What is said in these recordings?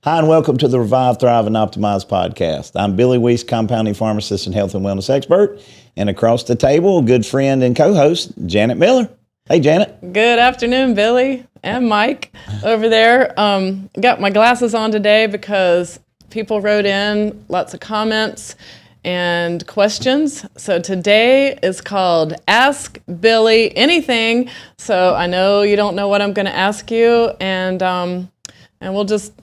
Hi, and welcome to the Revive, Thrive, and Optimize podcast. I'm Billy Weiss, compounding pharmacist and health and wellness expert. And across the table, a good friend and co-host, Janet Miller. Hey, Janet. Good afternoon, Billy and Mike over there. Got my glasses on today because people wrote in lots of comments and questions. So today is called Ask Billy Anything. So I know you don't know what I'm going to ask you, and we'll just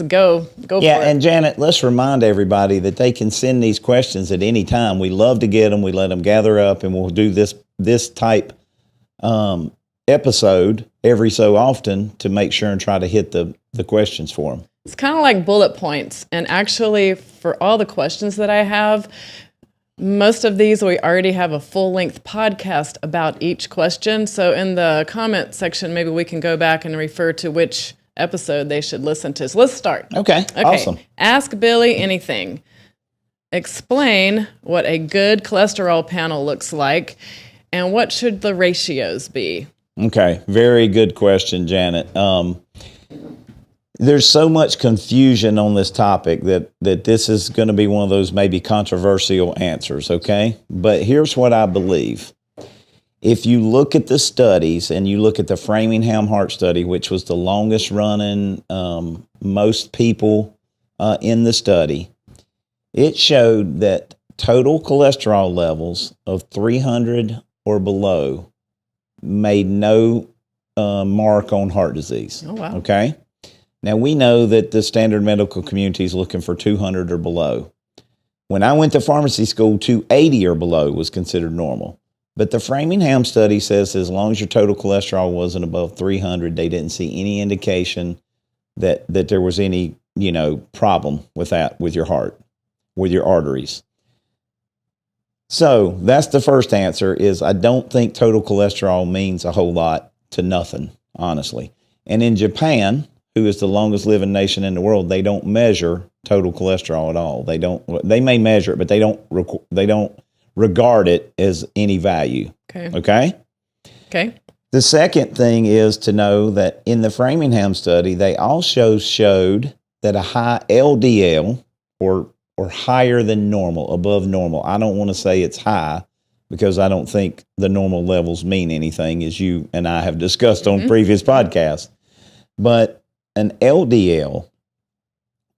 go for it. Yeah, and Janet, let's remind everybody that they can send these questions at any time. We love to get them. We let them gather up, and we'll do this type episode every so often to make sure and try to hit the questions for them. It's kind of like bullet points. And actually, for all the questions that I have, most of these we already have a full-length podcast about each question. So in the comment section, maybe we can go back and refer to which episode they should listen to. So let's start. Okay, awesome. Ask Billy anything. Explain what a good cholesterol panel looks like and what should the ratios be? Okay, very good question, Janet. There's so much confusion on this topic that this is going to be one of those maybe controversial answers, okay? But here's what I believe. If you look at the studies and you look at the Framingham Heart Study, which was the longest running, most people in the study, it showed that total cholesterol levels of 300 or below made no mark on heart disease. Oh, wow. Okay? Now, we know that the standard medical community is looking for 200 or below. When I went to pharmacy school, 280 or below was considered normal. But the Framingham study says as long as your total cholesterol wasn't above 300, they didn't see any indication that there was any, problem with that, with your heart, with your arteries. So that's the first answer is I don't think total cholesterol means a whole lot to nothing, honestly. And in Japan, who is the longest living nation in the world, they don't measure total cholesterol at all. They may measure it, but they don't regard it as any value. Okay? The second thing is to know that in the Framingham study, they also showed that a high LDL or higher than normal, above normal. I don't want to say it's high because I don't think the normal levels mean anything, as you and I have discussed on previous podcasts. But an LDL,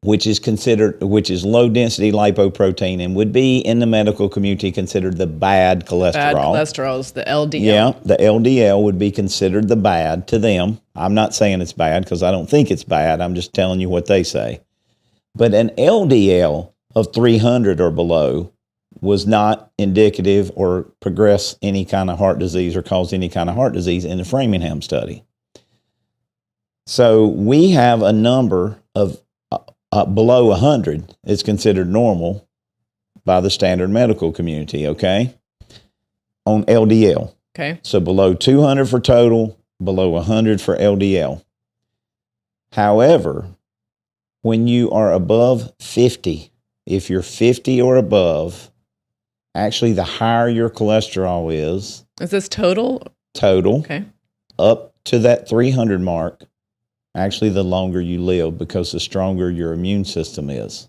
which is low density lipoprotein and would be in the medical community considered the bad cholesterol. Bad cholesterol is the LDL. Yeah, the LDL would be considered the bad to them. I'm not saying it's bad because I don't think it's bad. I'm just telling you what they say. But an LDL of 300 or below was not indicative or progress any kind of heart disease or cause any kind of heart disease in the Framingham study. So we have a number of below 100 is considered normal by the standard medical community, okay, on LDL. Okay. So below 200 for total, below 100 for LDL. However, when you are above 50, if you're 50 or above, actually the higher your cholesterol is. Is this total? Total. Okay. Up to that 300 mark, actually the longer you live because the stronger your immune system is.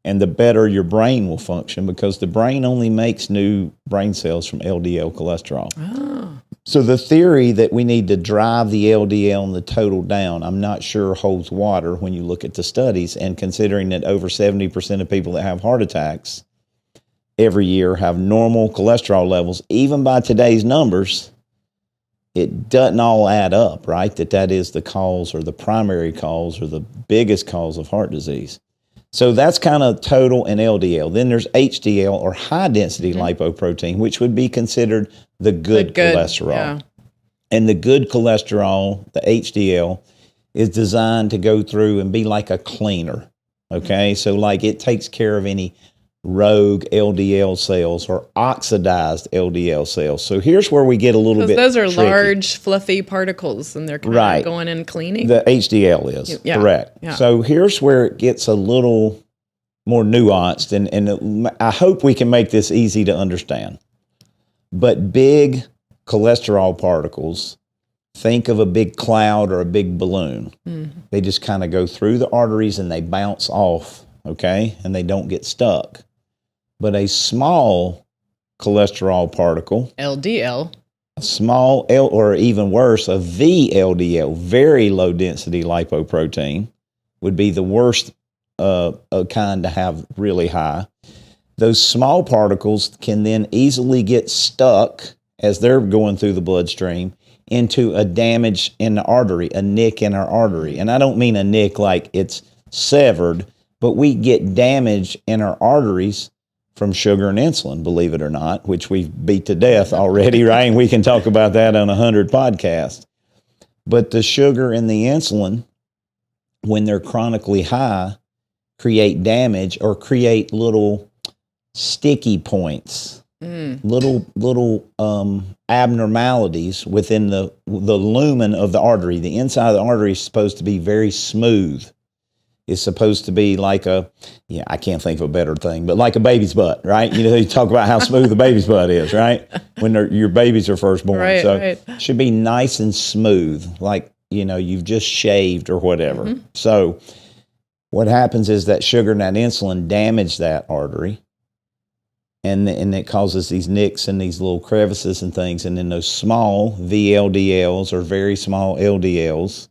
And the better your brain will function because the brain only makes new brain cells from LDL cholesterol. Oh. So the theory that we need to drive the LDL and the total down, I'm not sure holds water when you look at the studies, and considering that over 70% of people that have heart attacks every year have normal cholesterol levels, even by today's numbers, it doesn't all add up, right? That is the cause or the primary cause or the biggest cause of heart disease. So that's kind of total and LDL. Then there's HDL or high density lipoprotein, which would be considered the good cholesterol. Yeah. And the good cholesterol, the HDL, is designed to go through and be like a cleaner. Okay. So like it takes care of any rogue LDL cells or oxidized LDL cells. So here's where we get a little bit those are tricky. Large, fluffy particles, and they're kind of going in cleaning. The HDL is, correct. Yeah. So here's where it gets a little more nuanced, and I hope we can make this easy to understand. But big cholesterol particles think of a big cloud or a big balloon. They just kind of go through the arteries and they bounce off, okay? And they don't get stuck. But a small cholesterol particle, LDL. a small L, or even worse, a VLDL, very low density lipoprotein, would be the worst kind to have really high. Those small particles can then easily get stuck as they're going through the bloodstream into a damage in the artery, a nick in our artery. And I don't mean a nick like it's severed, but we get damage in our arteries from sugar and insulin, believe it or not, which we've beat to death already, right? And we can talk about that on 100 podcasts. But the sugar and the insulin, when they're chronically high, create damage or create little sticky points, little abnormalities within the lumen of the artery. The inside of the artery is supposed to be very smooth. It's supposed to be like I can't think of a better thing, but like a baby's butt, right? You talk about how smooth a baby's butt is, right? When your babies are first born. Right, so right. it should be nice and smooth, like, you've just shaved or whatever. So what happens is that sugar and that insulin damage that artery, and it causes these nicks and these little crevices and things. And then those small VLDLs or very small LDLs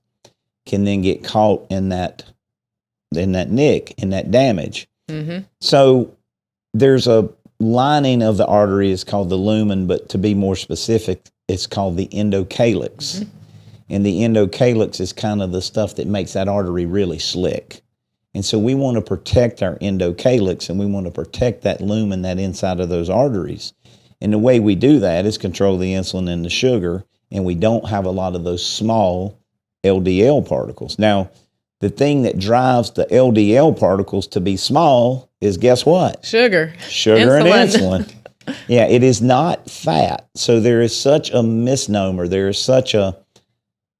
can then get caught in that nick, in that damage. So there's a lining of the artery, it's called the lumen, but to be more specific, it's called the endocalyx. And the endocalyx is kind of the stuff that makes that artery really slick. And so we want to protect our endocalyx, and we want to protect that lumen, that inside of those arteries. And the way we do that is control the insulin and the sugar, and we don't have a lot of those small LDL particles. Now, the thing that drives the LDL particles to be small is, guess what? Sugar. Sugar and insulin. Yeah, it is not fat. So there is such a misnomer. There is such a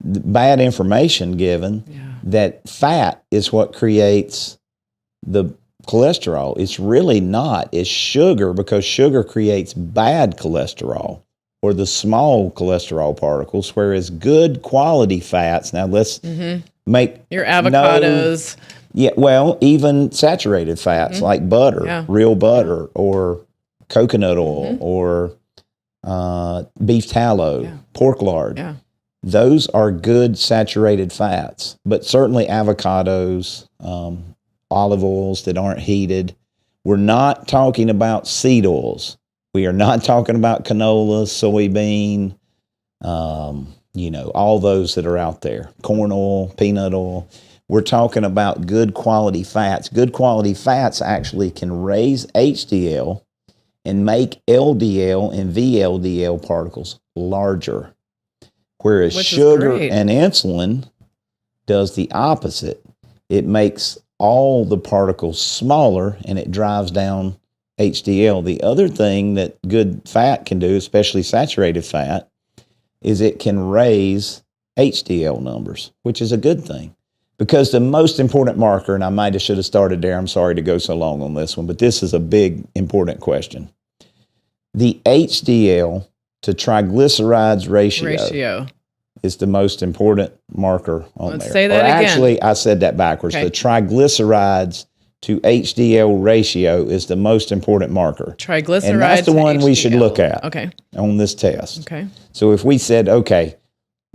bad information given that fat is what creates the cholesterol. It's really not. It's sugar, because sugar creates bad cholesterol, or the small cholesterol particles, whereas good quality fats, now let's make your avocados. Even saturated fats like butter, real butter, or coconut oil, or beef tallow, pork lard. Those are good saturated fats, but certainly avocados, olive oils that aren't heated. We're not talking about seed oils. We are not talking about canola, soybean, all those that are out there, corn oil, peanut oil. We're talking about good quality fats. Good quality fats actually can raise HDL and make LDL and VLDL particles larger. Whereas sugar and insulin does the opposite. It makes all the particles smaller, and it drives down HDL. The other thing that good fat can do, especially saturated fat, is it can raise HDL numbers, which is a good thing. Because the most important marker, and I should have started there, I'm sorry to go so long on this one, but this is a big, important question. The HDL to triglycerides ratio is the most important marker on there. Say that again. Actually, I said that backwards. Okay. The triglycerides to HDL ratio is the most important marker. Triglycerides and that's the one HDL. We should look at on this test. Okay. So if we said, okay,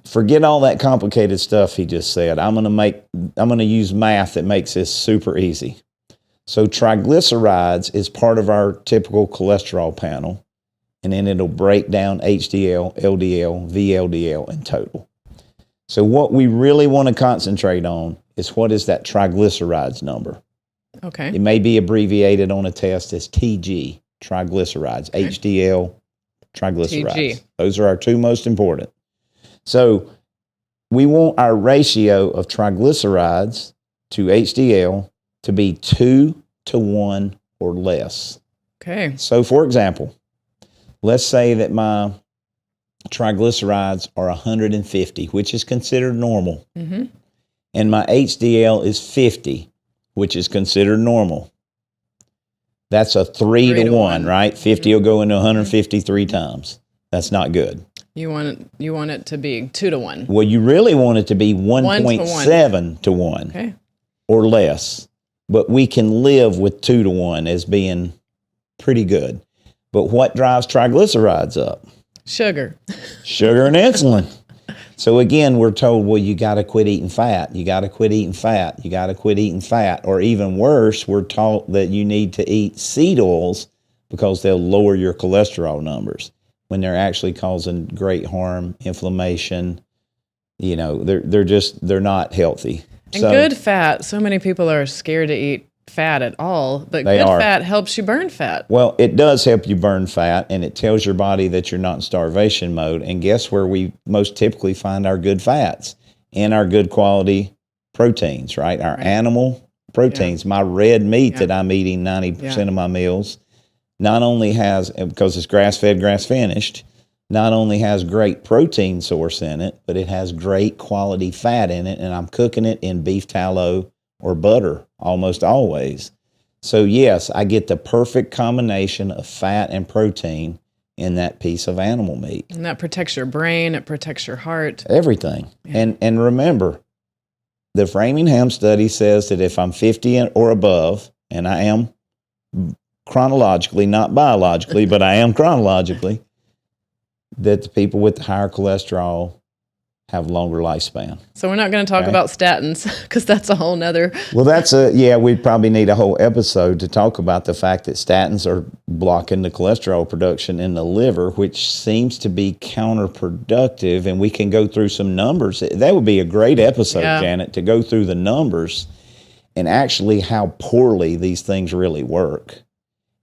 forget all that complicated stuff he just said. I'm going to use math that makes this super easy. So triglycerides is part of our typical cholesterol panel, and then it'll break down HDL, LDL, VLDL in total. So what we really want to concentrate on is, what is that triglycerides number? Okay. It may be abbreviated on a test as TG, triglycerides, HDL, triglycerides. TG. Those are our two most important. So we want our ratio of triglycerides to HDL to be 2 to 1 or less. Okay. So for example, let's say that my triglycerides are 150, which is considered normal. And my HDL is 50, which is considered normal. That's a 3 to 1, right? 50 will go into 150 3 times. That's not good. You want it to be 2 to 1. Well, you really want it to be 1 to 1. 1.7 to 1 Okay. or less. But we can live with 2 to 1 as being pretty good. But what drives triglycerides up? Sugar. Sugar and insulin. So again, we're told, well, you got to quit eating fat. You got to quit eating fat. You got to quit eating fat. Or even worse, we're taught that you need to eat seed oils because they'll lower your cholesterol numbers when they're actually causing great harm, inflammation. You know, they're not healthy. And good fat, so many people are scared to eat fat at all, but They good are. fat helps you burn fat. Well, it does help you burn fat, and it tells your body that you're not in starvation mode. And guess where we most typically find our good fats? In our good quality proteins, right? Our animal proteins. My red meat that I'm eating 90% of my meals not only has, because it's grass-fed, grass-finished, not only has great protein source in it, but it has great quality fat in it, and I'm cooking it in beef tallow or butter almost always. So yes, I get the perfect combination of fat and protein in that piece of animal meat. And that protects your brain, it protects your heart. Everything. And remember, the Framingham study says that if I'm 50 or above, and I am chronologically, not biologically, but I am chronologically, that the people with the higher cholesterol have longer lifespan. So we're not going to talk about statins because that's a whole nother. Well, we probably need a whole episode to talk about the fact that statins are blocking the cholesterol production in the liver, which seems to be counterproductive. And we can go through some numbers. That would be a great episode, Janet, to go through the numbers and actually how poorly these things really work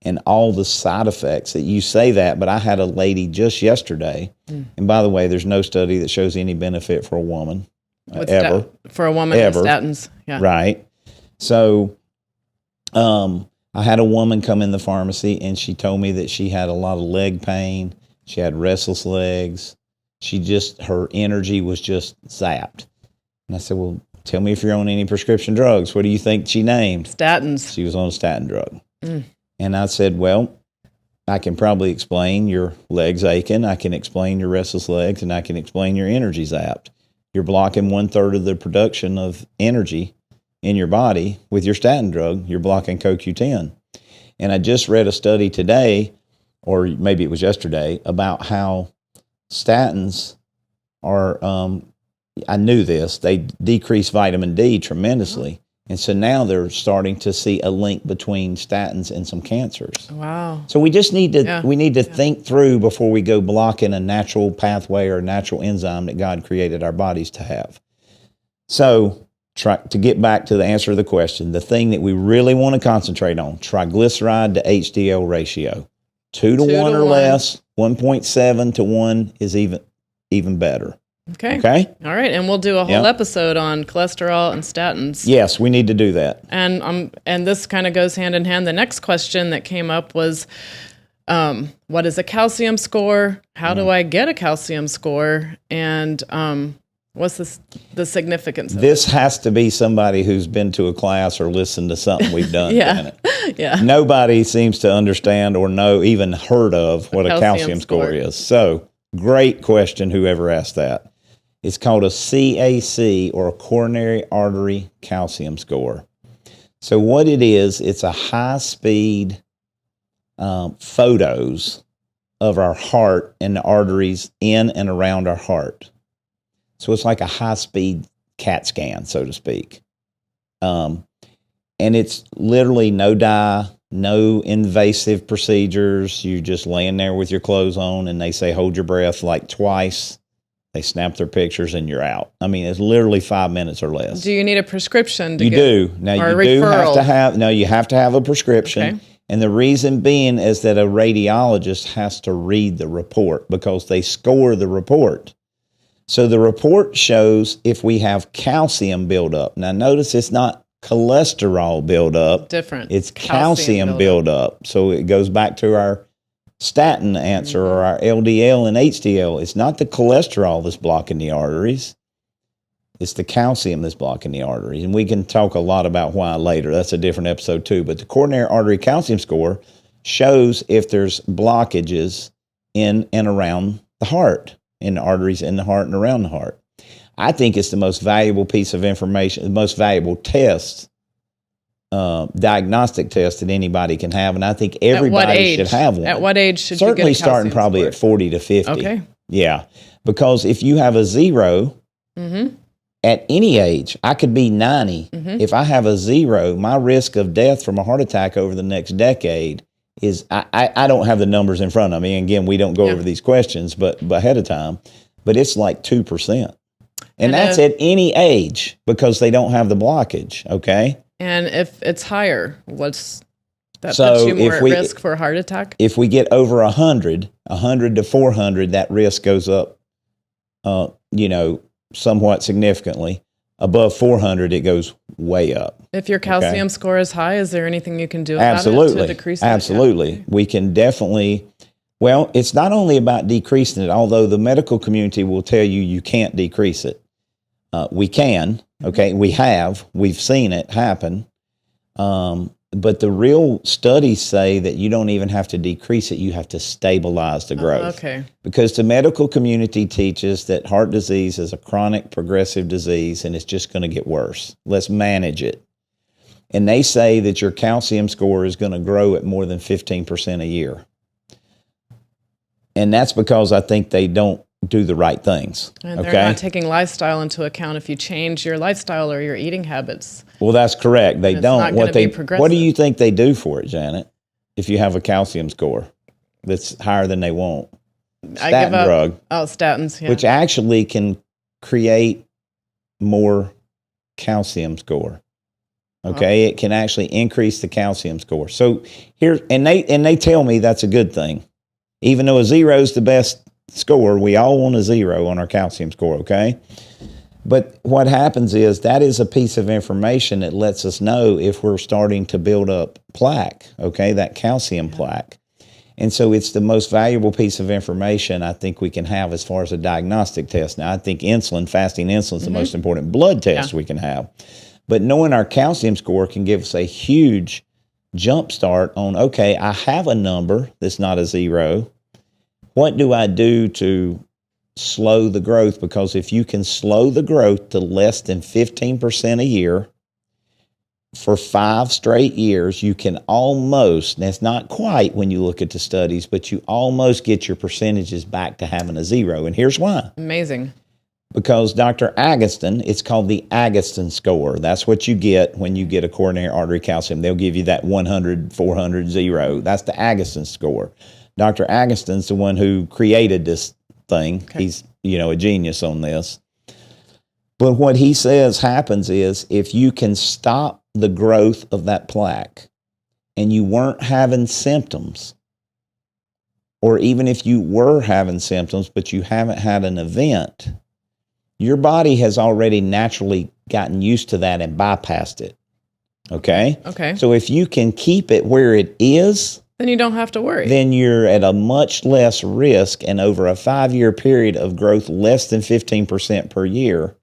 and all the side effects that you say that. But I had a lady just yesterday, and by the way, there's no study that shows any benefit for a woman ever. For a woman with statins. Yeah. Right. So I had a woman come in the pharmacy, and she told me that she had a lot of leg pain. She had restless legs. Her energy was just zapped. And I said, well, tell me if you're on any prescription drugs. What do you think she named? Statins. She was on a statin drug. And I said, well, I can probably explain your legs aching. I can explain your restless legs, and I can explain your energy zapped. You're blocking 1/3 of the production of energy in your body with your statin drug. You're blocking CoQ10. And I just read a study today, or maybe it was yesterday, about how statins are, I knew this, they decrease vitamin D tremendously. And so now they're starting to see a link between statins and some cancers. Wow. So we just need to think through before we go blocking a natural pathway or a natural enzyme that God created our bodies to have. So to get back to the answer to the question, the thing that we really want to concentrate on, triglyceride to HDL ratio. 2 to 1 or less, 1.7 to 1 is even better. Okay. All right. And we'll do a whole episode on cholesterol and statins. Yes, we need to do that. And this kind of goes hand in hand. The next question that came up was, what is a calcium score? How do I get a calcium score? And what's the significance of this? Has to be somebody who's been to a class or listened to something we've done. Yeah. Nobody seems to understand or know, even heard of what a calcium score is. So great question, whoever asked that. It's called a CAC, or a coronary artery calcium score. So what it is, it's a high-speed photos of our heart and the arteries in and around our heart. So it's like a high-speed CAT scan, so to speak. And it's literally no dye, no invasive procedures. You're just laying there with your clothes on, and they say hold your breath like twice. They snap their pictures and you're out. I mean, it's literally 5 minutes or less. Do you need a prescription to you get? Do. Now, or you a do have to have a prescription. Okay. And the reason being is that a radiologist has to read the report because they score the report. So the report shows if we have calcium buildup. Now, notice it's not cholesterol buildup. Different. It's calcium buildup. So it goes back to our statin answer, or our LDL and HDL. It's not the cholesterol that's blocking the arteries. It's the calcium that's blocking the arteries. And we can talk a lot about why later. That's a different episode too. But the coronary artery calcium score shows if there's blockages in and around the heart. in the arteries in the heart and around the heart. I think it's the most valuable piece of information, the most valuable test, diagnostic test that anybody can have. And I think everybody should have one. At what age should you Certainly get a starting calcium probably score? at 40 to 50. Okay. Yeah. Because if you have a 0 at any age, I could be 90. If I have a 0, my risk of death from a heart attack over the next decade is, I don't have the numbers in front of me. And again, we don't go over these questions but ahead of time, but it's like 2%. And that's at any age because they don't have the blockage, okay? And if it's higher, what's that So puts you more if at we- risk for a heart attack? If we get over 100 to 400, that risk goes up, somewhat significantly. Above 400, it goes way up. If your calcium score is high, is there anything you can do about Absolutely. it to decrease that? Absolutely. We can definitely, well, it's not only about decreasing it, although the medical community will tell you you can't decrease it. We can, okay? We've seen it happen. But the real studies say that you don't even have to decrease it, you have to stabilize the growth. Okay. Because the medical community teaches that heart disease is a chronic progressive disease and it's just going to get worse. Let's manage it. And they say that your calcium score is going to grow at more than 15% a year. And that's because I think they don't do the right things. And they're not taking lifestyle into account. If you change your lifestyle or your eating habits. Well, that's correct. They it's don't. not What be they progressive. What do you think they do for it, Janet? If you have a calcium score that's higher than they want, I give statin up. drug, Oh, statins. Yeah. which actually can create more calcium score. Okay, it can actually increase the calcium score. So here, and they tell me that's a good thing, even though a 0 is the best score. We all want a 0 on our calcium score. Okay. But what happens is that is a piece of information that lets us know if we're starting to build up plaque, okay, that calcium plaque. And so it's the most valuable piece of information I think we can have as far as a diagnostic test. Now, I think fasting insulin is the most important blood test we can have. But knowing our calcium score can give us a huge jump start on, okay, I have a number that's not a 0. What do I do to slow the growth? Because if you can slow the growth to less than 15% a year for 5 straight years, you can almost, and it's not quite when you look at the studies, but you almost get your percentages back to having a 0. And here's why. Amazing. Because Dr. Agustin, it's called the Agustin score. That's what you get when you get a coronary artery calcium. They'll give you that 100, 400, 0. That's the Agustin score. Dr. Agustin's the one who created this thing. Okay. He's, a genius on this. But what he says happens is if you can stop the growth of that plaque and you weren't having symptoms, or even if you were having symptoms but you haven't had an event, your body has already naturally gotten used to that and bypassed it. Okay? Okay. So if you can keep it where it is, then you don't have to worry. Then you're at a much less risk, and over a 5-year period of growth less than 15% per year,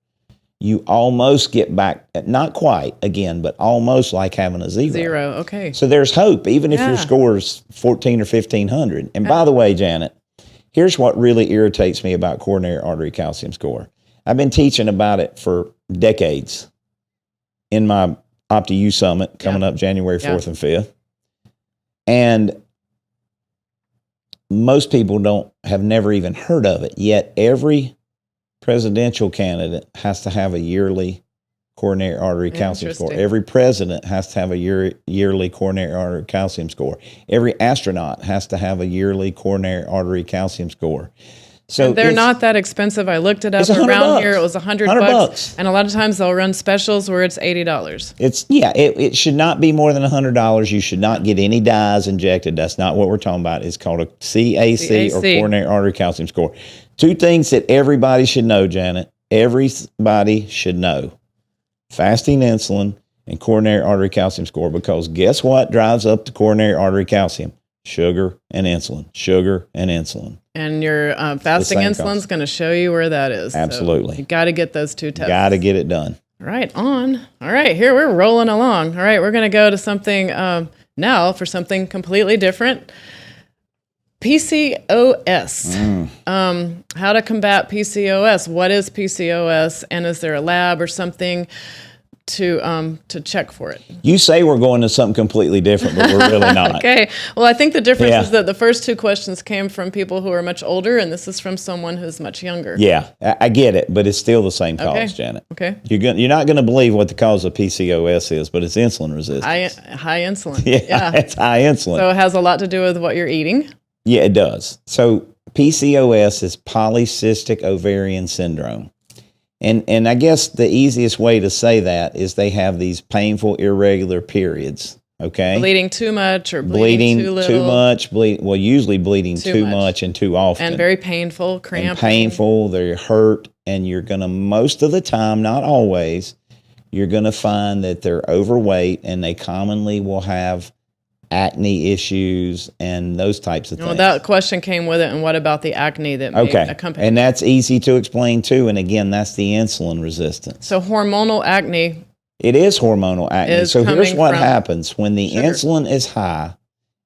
you almost get back, not quite again, but almost like having a 0. 0, okay. So there's hope, even if your score is 14 or 1500. And by the way, Janet, here's what really irritates me about coronary artery calcium score. I've been teaching about it for decades in my OptiU Summit coming up January 4th and 5th. And most people have never even heard of it, yet every presidential candidate has to have a yearly coronary artery calcium score. Every president has to have a yearly coronary artery calcium score. Every astronaut has to have a yearly coronary artery calcium score. So and they're not that expensive. I looked it up around here. It was $100. And a lot of times they'll run specials where it's $80. It should not be more than $100. You should not get any dyes injected. That's not what we're talking about. It's called a CAC. Or coronary artery calcium score. 2 things that everybody should know, Janet. Everybody should know. Fasting insulin and coronary artery calcium score, because guess what drives up the coronary artery calcium? Sugar and insulin. Sugar and insulin. And your fasting insulin is going to show you where that is. Absolutely. So you got to get those 2 tests. Got to get it done. Right on. All right, here we're rolling along. All right, we're going to go to something now for something completely different. PCOS. How to combat PCOS? What is PCOS? And is there a lab or something to check for it? You say we're going to something completely different, but we're really not. Okay. Well, I think the difference is that the first two questions came from people who are much older, and this is from someone who's much younger. Yeah, I get it, but it's still the same cause, Janet. Okay. You're not going to believe what the cause of PCOS is, but it's insulin resistance. High insulin. Yeah, it's high insulin. So it has a lot to do with what you're eating. Yeah, it does. So PCOS is polycystic ovarian syndrome. And I guess the easiest way to say that is they have these painful, irregular periods, okay? Bleeding too much or bleeding too little. Too much, usually bleeding too much and too often. And very painful, cramping. And painful, they hurt, and you're going to, most of the time, not always, you're going to find that they're overweight, and they commonly will have acne issues and those types of things. Well, that question came with it, and what about the acne that may accompany? And that's easy to explain too, and again, that's the insulin resistance. So hormonal acne. It is hormonal acne. So here's what happens when the sugar. Insulin is high,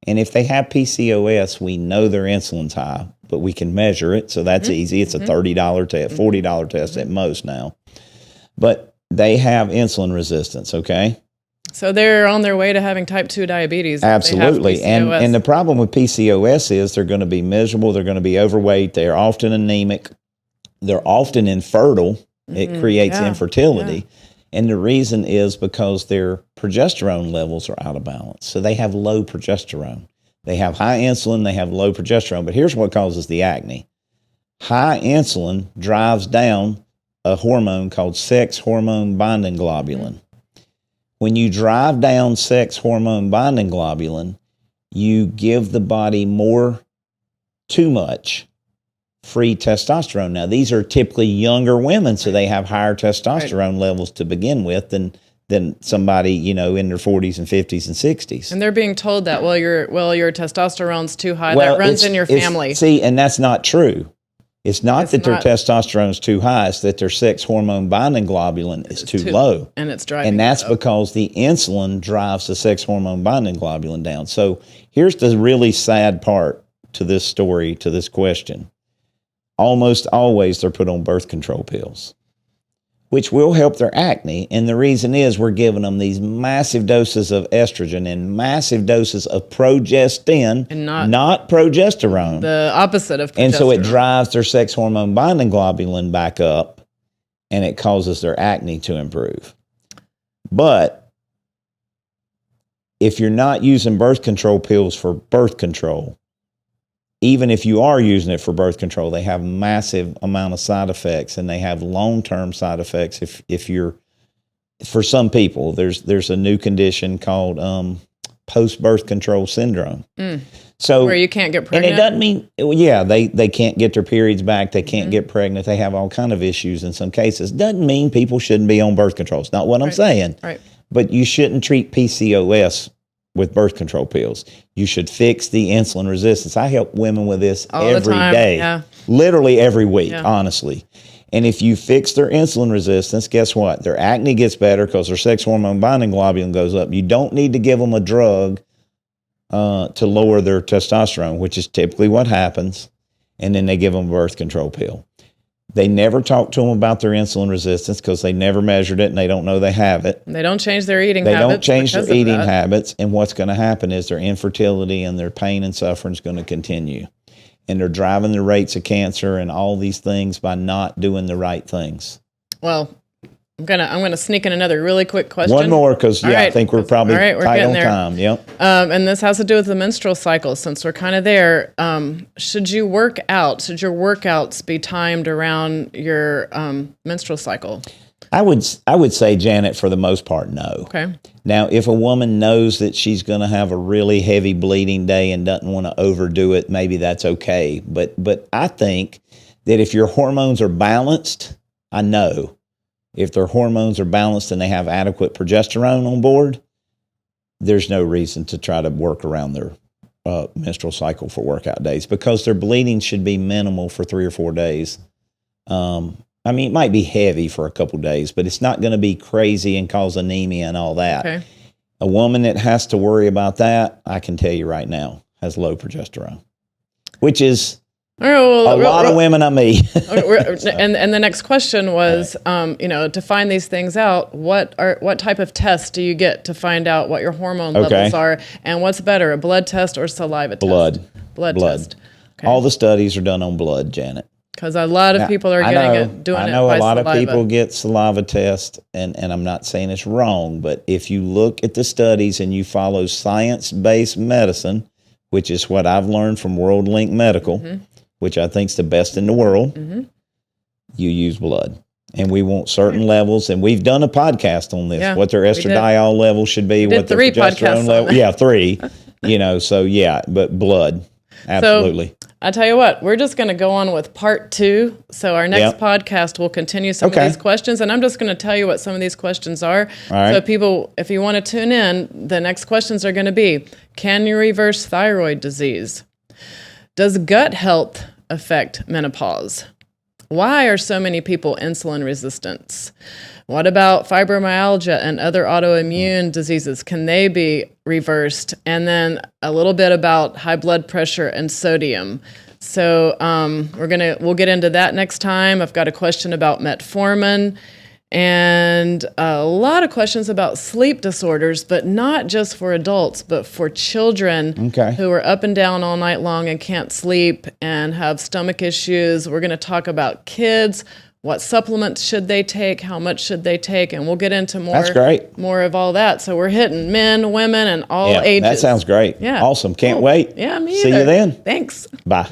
and if they have PCOS, we know their insulin's high, but we can measure it, so that's easy. It's a $30 test, $40 test at most now. But they have insulin resistance, okay? So they're on their way to having type 2 diabetes. Absolutely. And the problem with PCOS is they're going to be miserable. They're going to be overweight. They're often anemic. They're often infertile. It creates infertility. Yeah. And the reason is because their progesterone levels are out of balance. So they have low progesterone. They have high insulin. They have low progesterone. But here's what causes the acne. High insulin drives down a hormone called sex hormone binding globulin. When you drive down sex hormone binding globulin, you give the body too much free testosterone. Now, these are typically younger women, so they have higher testosterone levels to begin with than somebody, in their 40s and 50s and 60s. And they're being told that, your testosterone's too high. That runs in your family. See, and that's not true. It's not that their testosterone is too high. It's that their sex hormone binding globulin is too low. And it's driving. And that's because the insulin drives the sex hormone binding globulin down. So here's the really sad part to this story, to this question. Almost always they're put on birth control pills, which will help their acne. And the reason is we're giving them these massive doses of estrogen and massive doses of progestin, and not progesterone. The opposite of progesterone. And so it drives their sex hormone binding globulin back up, and it causes their acne to improve. But if you're not using birth control pills for birth control, even if you are using it for birth control, they have massive amount of side effects, and they have long-term side effects. If you're, for some people, there's a new condition called post-birth control syndrome. So where you can't get pregnant. And it doesn't mean, they can't get their periods back. They can't get pregnant. They have all kind of issues in some cases. Doesn't mean people shouldn't be on birth control. It's not what I'm saying. Right. But you shouldn't treat PCOS with birth control pills. You should fix the insulin resistance. I help women with this every day, literally every week, honestly. And if you fix their insulin resistance, guess what? Their acne gets better because their sex hormone binding globulin goes up. You don't need to give them a drug to lower their testosterone, which is typically what happens. And then they give them a birth control pill. They never talk to them about their insulin resistance because they never measured it and they don't know they have it. They don't change their eating habits. They don't change their eating habits. And what's going to happen is their infertility and their pain and suffering is going to continue. And they're driving the rates of cancer and all these things by not doing the right things. Well, I'm gonna sneak in another really quick question. One more, because I think we're probably tight on time. Yep. And this has to do with the menstrual cycle. Since we're kind of there, should you work out? Should your workouts be timed around your menstrual cycle? I would say, Janet, for the most part, no. Okay. Now, if a woman knows that she's going to have a really heavy bleeding day and doesn't want to overdo it, maybe that's okay. But I think that if your hormones are balanced, if their hormones are balanced and they have adequate progesterone on board, there's no reason to try to work around their menstrual cycle for workout days, because their bleeding should be minimal for 3 or 4 days. It might be heavy for a couple days, but it's not going to be crazy and cause anemia and all that. Okay. A woman that has to worry about that, I can tell you right now, has low progesterone. which is Oh, a lot of women I meet. and the next question was, to find these things out, what type of test do you get to find out what your hormone levels are, and what's better, a blood test or saliva test? Blood test. Okay. All the studies are done on blood, Janet. Because a lot of people are doing it by I know a lot saliva. of people get saliva tests, and I'm not saying it's wrong, but if you look at the studies and you follow science-based medicine, which is what I've learned from World Link Medical, which I think is the best in the world, you use blood. And we want certain levels, and we've done a podcast on this, what their estradiol level should be, what their progesterone level. Yeah, 3. But blood, absolutely. So, I tell you what, we're just going to go on with part 2. So our next podcast will continue some of these questions, and I'm just going to tell you what some of these questions are. All right. So people, if you want to tune in, the next questions are going to be, can you reverse thyroid disease? Does gut health affect menopause? Why are so many people insulin resistant? What about fibromyalgia and other autoimmune diseases? Can they be reversed? And then a little bit about high blood pressure and sodium. So we'll get into that next time. I've got a question about metformin and a lot of questions about sleep disorders, but not just for adults, but for children who are up and down all night long and can't sleep and have stomach issues. We're going to talk about kids. What supplements should they take? How much should they take? And we'll get into more of all that. So we're hitting men, women, and all ages. That sounds great. Yeah. Awesome. Can't wait. Yeah, me See either. you then. Thanks. Bye.